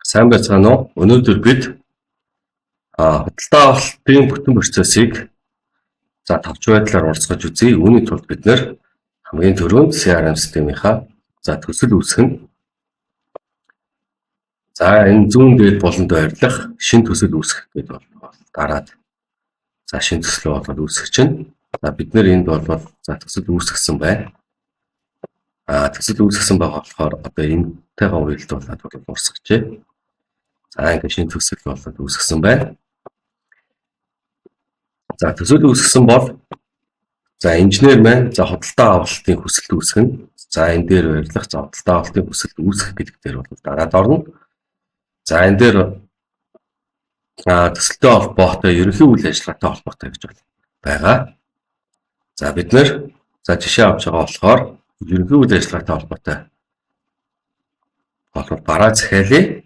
Сайн байцгаана уу? Өнөөдөр бид худалдаа авалтын бүтэн процессыг товч байдлаар урсгаж үзье. Үүний тулд бид нэр хамгийн түрүүнд CRM системийнхаа төсөл үүсгэн энэ зүүн дээд болонд байрлах шинэ төсөл үүсгэх гэдэг бол дараад шинэ төслөө болоод үүсгэж чинь. Бид нэр энд бол төсөл үүсгэсэн байна. Төсөл үүсгэсэн байгаа болохоор одоо энэтэйгээ уялдуулаад урсгажээ. Ингээд шинэ төсөл болоод үүсгэсэн байна. Төсөл үүсгэсэн бол инженер маань худалдаа авалтын хүсэлт үүсгэн. Энэ дээр барьлах худалдаа авалтын хүсэлт үүсгэх гэдэг дээр бол дараад орно. Энэ дээр төсөлтэй холбоотой ерөнхий үйл ажиллагаатай холбоотой гэж байгаа. Бид нэр жишээ авч байгаа болохоор ерөнхий үйл ажиллагаатай холбоотой бараа захиалъя.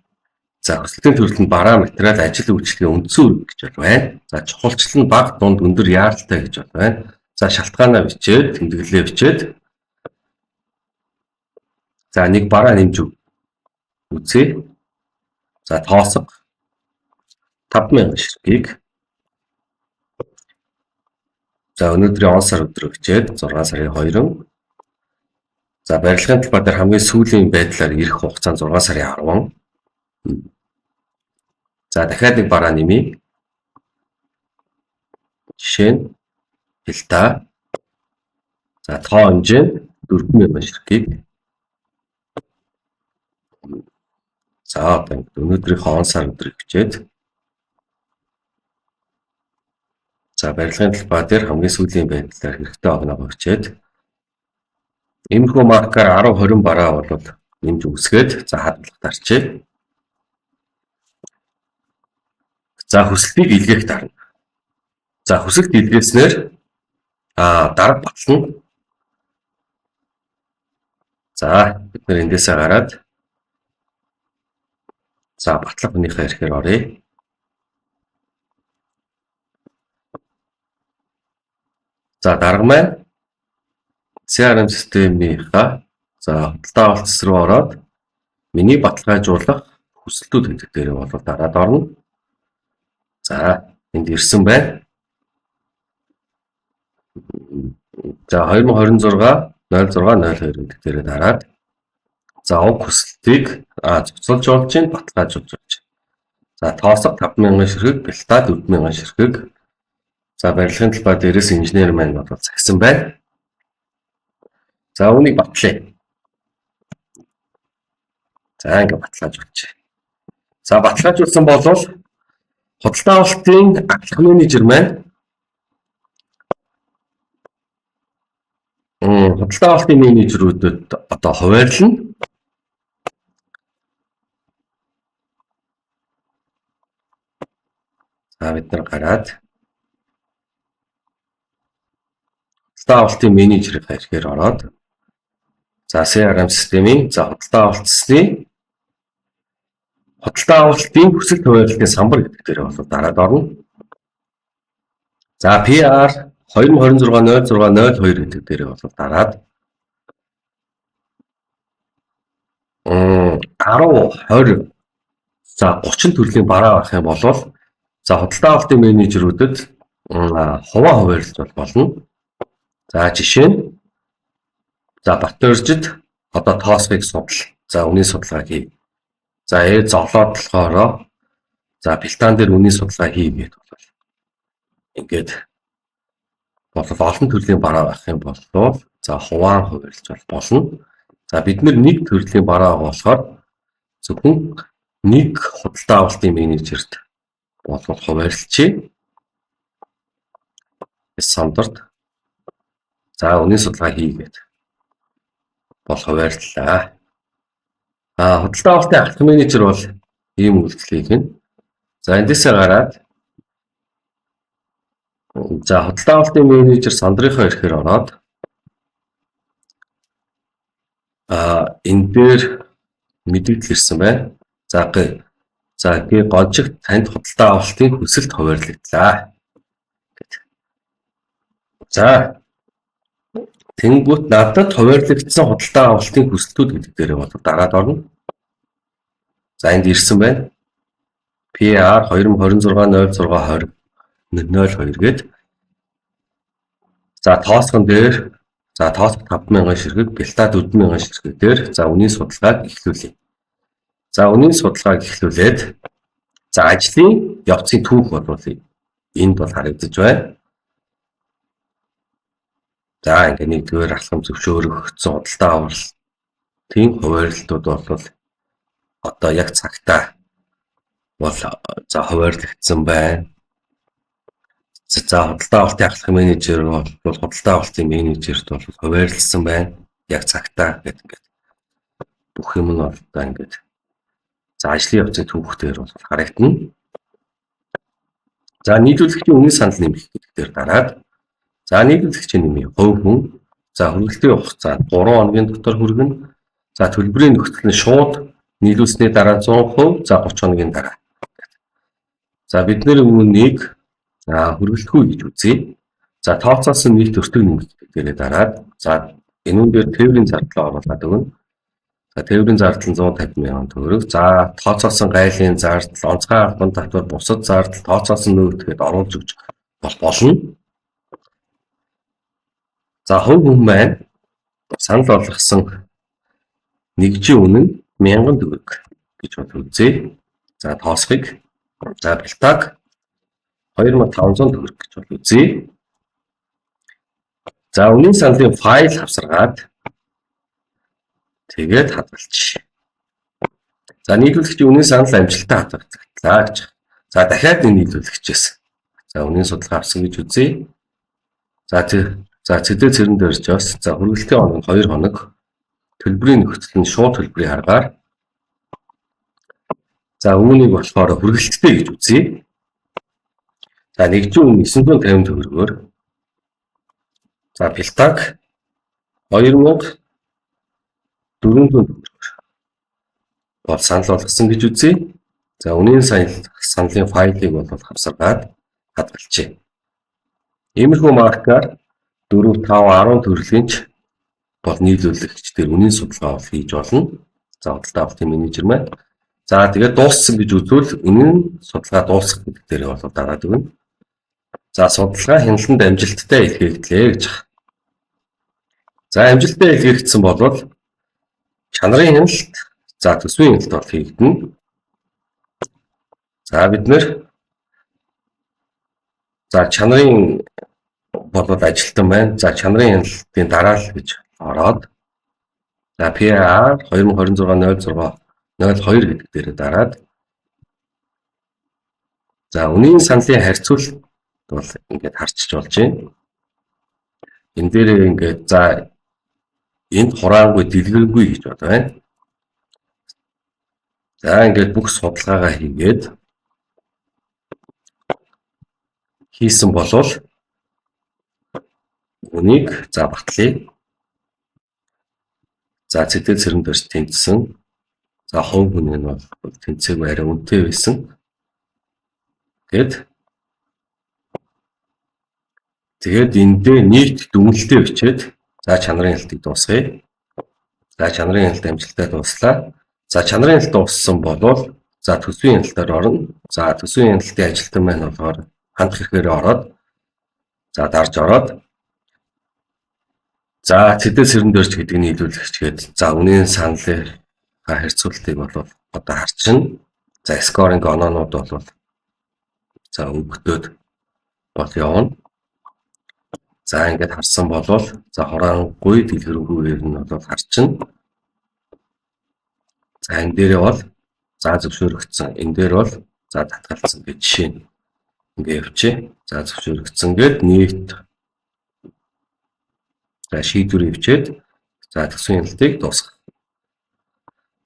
Хүсэлтийн төрлөнд бараа материал ажил үйлчлэгийн үндсэн үүрэг гэж байна. Чухалчлал нь бага дунд өндөр яаралтай гэж байна. Шалтгаанаа бичээд, тэмдэглэлээ бичээд нэг бараа нэмж үзье. Тоосго 50000 ширхгийг өнөөдрийн он сар өдрөө бичээд 6 сарын 2. Барилгын талбай дээр хамгийн сүүлийн байдлаар ирэх хугацаа 6 сарын 10. Дахиад нэг бараа нэмье. Жишээ нь хилта. Тоо хэмжээ 4000 ширхгийг. Өнөөдрийн он сар өдрийг бичээд барилгын талбай дээр хамгийн сүүлийн байдлаар хэрэгтэй огноо бичээд иймэрхүү маркаар 10-20 бараа болоод нэмж үсгээд хадгалах дарчээ. Хүсэлтийг илгээх дарна. Хүсэлт илгээснээр дарга батлна. Бид нэр эндээсээ гараад батлах хүнийхээ эрхээр оръё. Дарга маань CRM системийнхаа худалдаа авалт цэс рүү ороод миний баталгаажуулах хүсэлтүүд гэдэг дээр бол дараад орно. Энд ирсэн байна. 2026-06-02 гэдэг дээр дараад уг хүсэлтийг зохицуулж болж байна, баталгаажуулж болж байна. Тоосго 50000 ширхэг, бэлта 4000 ширхэг. Барилгын талбай дээрээс инженер маань загсан байна. Үүнийг батлая. Ингээд баталгаажуулж. Баталгаажуулсан бол худалдаа авалтын ахлах менежер маань худалдаа авалтын менежерүүдэд хуваарлана. Бид нар гараад худалдаа авалтын менежерийн хэрэгээр ороод CRM системийн худалдаа авалт цэсний худалдаа авалтын хүсэлт хуваарлалтын самбар гэдэг дээр бол дараад орно. PR 2026-06-02 гэдэг дээр бол дараад 10, 20, 30 төрлийн бараа авах юм бол худалдаа авалтын менежерүүдэд хуваа хуваарлаж болно. Жишээ нь Батөржид тоосхыг судал. Үнийн судалгаа хий. Зовлоод болохоор бэлтаан дээр үнийн судалгаа хийгээд ингээд олон төрлийн бараа авах юм бол хуваан хуваарлаж болно. Бид нэг төрлийн бараа болохоор зөвхөн нэг худалдаа авалтын менежерт хуваарлчихъя. Самдарт үнийн судалгаа хийгээд хуваарлалаа. Худалдаа авалтын ахлах менежер бол ийм үйлдэлийг хийнэ. Эндээсээ гараад худалдаа авалтын менежер сандрынхаа эрхээр ороод энэ дээр мэдээлэл ирсэн байна. Гончигт танд худалдаа авалтын хүсэлт хуваарлагдлаа. Тэнгүүт надад хуваарлагдсан худалдаа авалтын хүсэлтүүд гэдэг дээр бол дараад орно. За энд ирсэн байна. PR 2026 06 20 02 гээд за тоосгон дээр за тоосго 5,000 ширхэг, бэлта 4,000 ширхэгээр за үнийн судалгааг эхлүүлье. За үнийн судалгааг эхлүүлээд за ажлын явцын түүх болвол энд бол харагдаж байна. За ингээ нэгдүгээр алхам зөвшөөрөх, судалдаа авралтын хуваарлтууд бол одоо яг цагтаа бол за хуваарлагдсан байна. За худалдаа авалтын ахлах менежер бол худалдаа авалтын менежерт бол хуваарлсан байна. Яг цагтаа гэдэг ингээд бүх юм нь бол одоо ингээд за ажлын явцын түүхтэр бол харагдана. За нийлүүлэгчийн үнийн санал нэмэх гэдэг дээр дараад за нийлүүлэгчийн нэмий хувь хүн за хөргөлтийн хугацаа 3 хоногийн дотор хүргэнэ. За төлбөрийн нөхцөл нь шууд нийлүүлсний дараа 100%, за 30 хоногийн дараа. За бид нэр үүнийг хөргөлтгүй гэж үзье. За тооцоосон нийт өртөг нэмэгдэх дээрээ дараад за энүүн дээр тээврийн зардлаа оруулаад өгнө. За тээврийн зардал нь 150,000 төгрөг. За тооцоосон гайлын зардал, онцгой албан татвар, бусад зардал, тооцоосон нөөц гэдээ оруулж өгч болно. За хувь хүн маань санал болгосон нэгжийн үнэ нь 1000 төгрөг гэж бод үзье. За тоосхыг за бэлтааг 2500 төгрөг гэж бод үзье. За үнийн саналын файл авсаргаад тэгээд хадгалж. За нийлүүлэгчийн үнийн санал амжилттай хадгалтлаа гэж. За дахиад нийлүүлэгчээс за үнийн судалгаа авсан гэж үзье. За цэдэ цэрэн дээрчээс за хөргөлтийн хоног 2 хоног төлбөрийн нөхцөл нь шууд төлбөрийн аргаар за үүнийг болохоор хөргөлттэй гэж үзье. За нэгжийн үнэ 950 төгрөгөөр за бэлтааг 2400 төгрөгөөр бол санал болгосон гэж үзье. За үнийн саналын файлыг бол хавсаргаад хадгалжээ. Иймэрхүү маркаар 4, 5, 10 төрлийн бол нийлүүлэгчдэр үнийн судалгаа хийж болно. За худалдаа авалтын менежер маань. За тэгээд дууссан гэж үзвэл үнийн судалгаа дуусгах гэдэг дээр бол дараад өгнө. За судалгаа хяналтанд амжилттай илгээгдлээ гэж. За амжилттай илгээгдсэн бол чанарын хяналт за төсвийн хяналт бол хийгдэнэ. За бид нэр за чанарын болоод ажилтан байна. За чанарын хяналтын дараалал гэж ороод за PR 2026 06 02 гэдэг дээр дараад за үнийн саналын харьцуулалт бол ингээд харчиж болж байна. Энэ дээр ингээд за энд хураангүй дэлгэрэнгүй гэж бод байна. За ингээд бүх судалгаагаа хийгээд хийсэн болвол үнийг за батлая. За цэдэ цэрэн дээрч тэнцсэн. За хувь хүн нь бол тэнцээгүй арай үнэтэй байсан. Тэгээд эндээ нийт дүгнэлтээ бичээд за чанарын хяналтыг дуусгая. За чанарын хяналт амжилттай дууслаа. За чанарын хяналт дууссан болвол за төсвийн хяналтаар орно. За төсвийн хяналтын ажилтан маань болохоор хандах хэрэгээр ороод за дарж ороод за цэдэ цэрэн дээрч гэдэг нь нийлүүлэгчгээд за үнийн саналын харьцуултыг бол одоо харчна. За скоринг оноонууд бол за өгдөөд бол явна. За ингээд харсан болвол за хураангүй дэлгэрэнгүйгээр нь бол харчна. За энэ дээрээ бол за зөвшөөрөгдсөн. Энэ дээр бол за татгалцсан гэж жишээ нь ингээд явчих. За зөвшөөрөгдсөн гээд нийт за шийдвэр өвчээд за төсвийн хяналтыг дуусгах.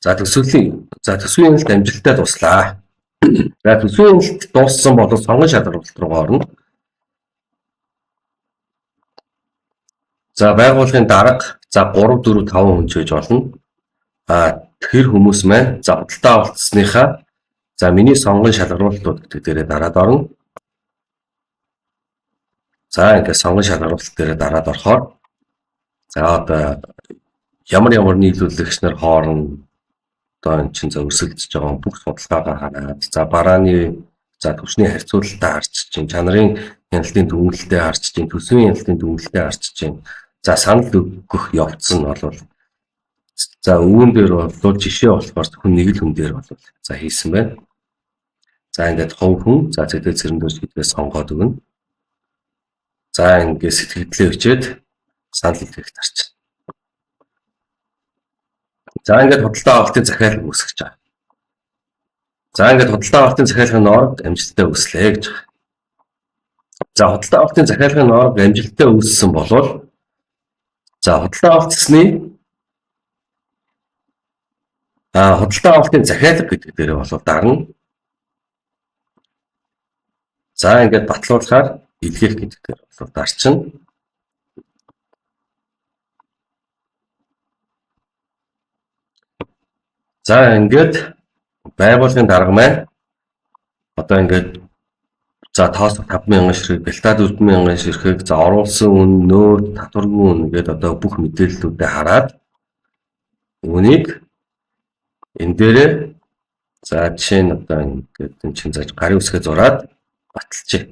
За төсвийн хяналт амжилттай дуслаа. За төсвийн хяналт дууссан бол сонгон шалралт руу орно. За байгууллагын дарга за 3, 4, 5 хүн ч гэж болно. Тэр хүмүүс маань за худалдаа авалтсныхаа за миний сонгон шалгаруулалтууд гэдэг дээрээ дараад орно. За ингээд сонгон шалгаруулалт дээрээ дараад орохоор за одоо ямар нийлүүлэгч нар хооронд одоо эн чинь өрсөлдөж байгаа бүх судалгаагаа хараад за барааны за түвшний харьцуулалтаа харж чинь чанарын хяналтын дүгнэлтээ харж чинь төсвийн хяналтын дүгнэлтээ харж чинь за санал өгөх явц нь бол за өвөн дээр бол жишээ болохоор зөвхөн нэг л хүн дээр бол за хийсэн байна. За ингээд хов хүн за зэдэл цэрэн дөрж гэдгээс сонгоод өгнө. За ингээд сэтгэлдлээ өчөөд санал өгөх тарч. За ингээд худалдаа авалтын захиалга үүсгэж байгаа. За ингээд худалдаа авалтын захиалгын норд амжилттай үүслэе гэж байгаа. За худалдаа авалтын захиалгын норд амжилттай үүссэн болвол за худалдаа авалт гэсний худалдаа авалтын захиалга гэдэг дээрээ болов дарна. За ингээд батлуулахаар илгээх гэдэг дээр болов дарчин. За ингээд байгууллагын дарга маань одоо ингээд за тоос 5,000 ширхэг, бэлтад 4,000 ширхэг, за оруулсан үн, нөөц, татваргүй үн гэдэг одоо бүх мэдээллүүдээ хараад үнийг энэ дээрээ за жишээ нь одоо ингээд энэ чинь зааж гарын үсгээ зураад баталжээ.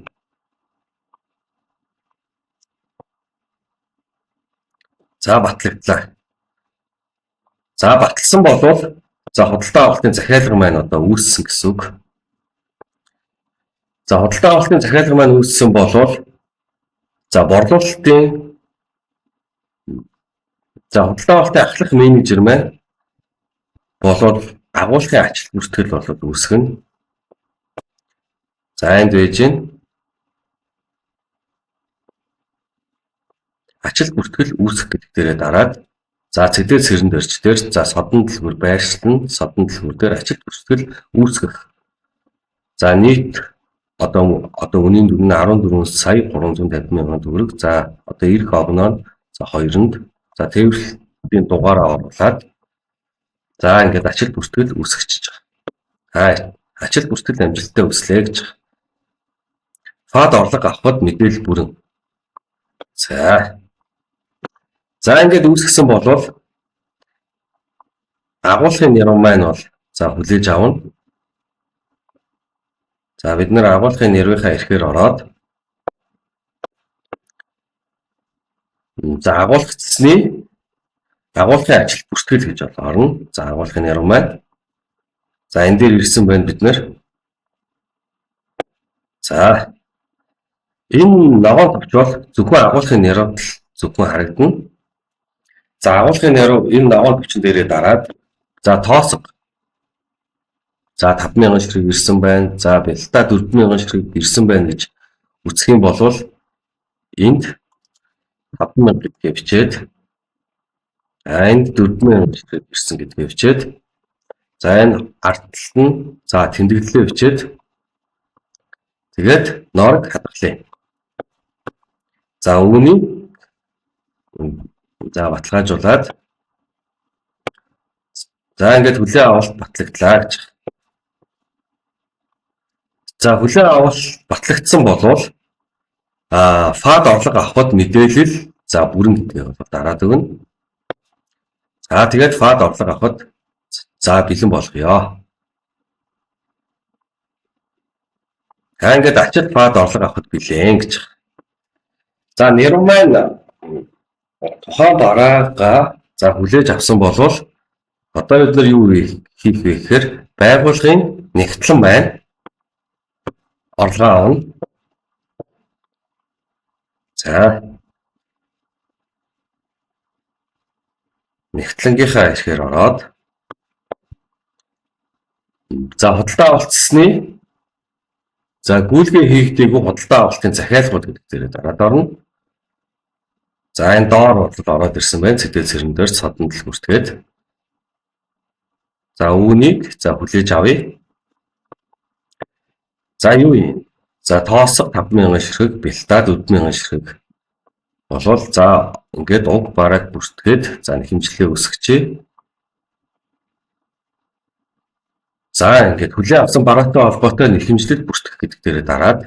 За батлагдлаа. За баталсан болвол за худалдаа авалтын захиалга маань одоо үүссэн гэсэн үг. За худалдаа авалтын захиалга маань үүссэн болвол за борлуулалтын за худалдаа авалтын ахлах менежер маань болоод агуулгын ачлал бүртгэл болоод үүсгэнэ. За энд байж гин ачлал бүртгэл үүсгэх гэдэг дээрээ дараад за цэдэр цэрэн дөрч дээр за содон дэлгүүр байршилтанд содон дэлгүүр дээр ачлал бүртгэл үүсгэх. За нийт одоо үнийн дүн нь 14,350,000 төгрөг. За одоо ирэх овноо за 2-нд за тээвэрлэлийн дугаараа оруулаад за ингээд ачлал бүртгэл үүсгэж байгаа. Ачлал бүртгэл амжилттай үүслэе гэж байгаа. Фад орлого авахд мэдээлэл бүрэн. За ингээд үүсгэсэн болвол агуулгын нэрвэн маань бол за хүлээж авна. За бид нэр агуулгын нэрвийнхаа эрхээр ороод за агуулгацсны агуулгын ажил бүртгэл гэж орно. За агуулгын нэрвэн маань за энэ дээр ирсэн байна бид нэр. За энэ ногоон товч бол зөвхөн агуулгын нэрвэнд зөвхөн харагдана. За агуулгын нэрв энэ ногоон товчон дээрээ дараад за тоосго за 5,000 ширхэг ирсэн байна. За бэлтаа 4,000 ширхэг ирсэн байна гэж үсэх юм бол энд 5,000 гэдгээ бичээд энд 4,000 ширхэг ирсэн гэдгээ бичээд за энэ ард талд нь за тэмдэглэлээ бичээд тэгээд норог хадгалъя. За үүнийг за баталгаажуулаад за ингээд хүлээн авалт батлагдлаа гэж. За хүлээн авалт батлагдсан болвол фад орлого авахд мэдээлэл за бүрэн гэдгээ бол дараад өгнө. За тэгээд фад орлого авахд за бэлэн болгоё. Ингээд ачаал фад орлого авахд бэлэн гэж. За нэр маань тухайн бараагаа за хүлээж авсан болвол одоо бид нар юу хийх вэ гэхээр байгууллагын нэгтлэн маань орлогоо авна. За нэгтлэнгийнхаа эрхээр ороод за худалдаа авалтсны за гүйлгээ хийгдээгүй худалдаа авалтын захиалгууд гэдэг дээрээ дараад орно. За энэ доор бол ороод ирсэн байна. Цэдэл цэрэн дээр содон дэлгүүртгээд за үүнийг за хүлээж авъя. За юу юм? За тоосго 5,000 ширхэг, бэлтаад 4,000 ширхэг болвол за ингээд уг бараг бүртгээд за нэхэмжлэлээ үүсгэжээ. За ингээд хүлээн авсан бараатай холбоотой нэхэмжлэл бүртгэх гэдэг дээрээ дараад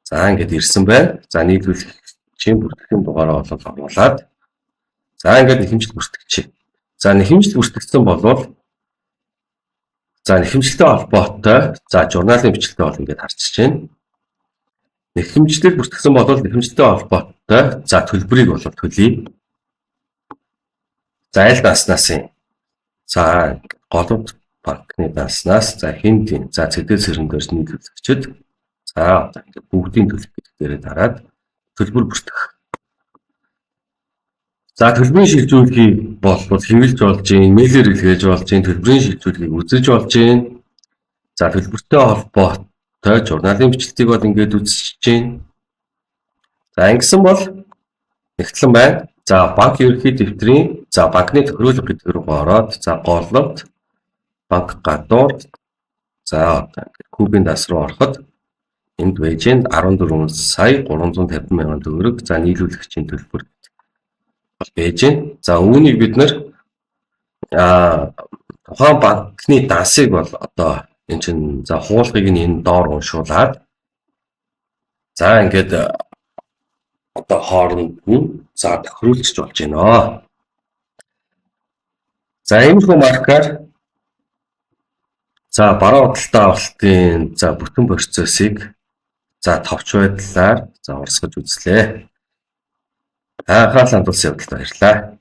за ингээд ирсэн байна. За нийлүүлэх чинь бүртгэхийн дугаараа оруулаад за ингээд нэхэмжил бүртгэжээ. За нэхэмжил бүртгэгдсэн болвол за нэхэмжилтэй холбоотой за журналын бичлэгтэй бол ингээд харчиж байна. Нэхэмжлэл бүртгэгдсэн болвол нэхэмжилтэй холбоотой за төлбөрийг бол төлье. За аль данснаас за голомт банкны данснаас за хиндийн за цэдэр сэрэн дээрс нийлүүлэгчид за одоо ингээд бүгдийн төлөх гэдэг дээрээ дараад төлбөр бүртгэх. За төлбөрийн шилжүүлгийг болбол хэвлэж болж гин, мэйлээр илгээж болж гин, төлбөрийн шилжүүлгийг үзэж болж гин. За төлбөртэй холбоотой журналын бичлэгтийг бол ингээд үзэж гин. За ингэсэн бол нэгтлэн байна. За банк ерөнхий дэвтрийн за банкны тохируулга гэдэг рүү ороод за голомт банк гадуур за одоо ингээд кубын дас руу ороход энд байж 14 сая 350 мянган төгрөг за нийлүүлэгчийн төлбөр байж байна. За үүнийг бид нэр тухайн банкны дансыг бол одоо энэ чинь за хуулгыг нь энэ доор уншуулад за ингээд одоо хооронд нь за тохируулж болж байна. За иймэрхүү маркаар за бараа худалдаа авалтын за бүтэн процессыг за товч байдлаар за урсгаж үзлээ. Анхаарал хандуулсан явдалд баярлалаа.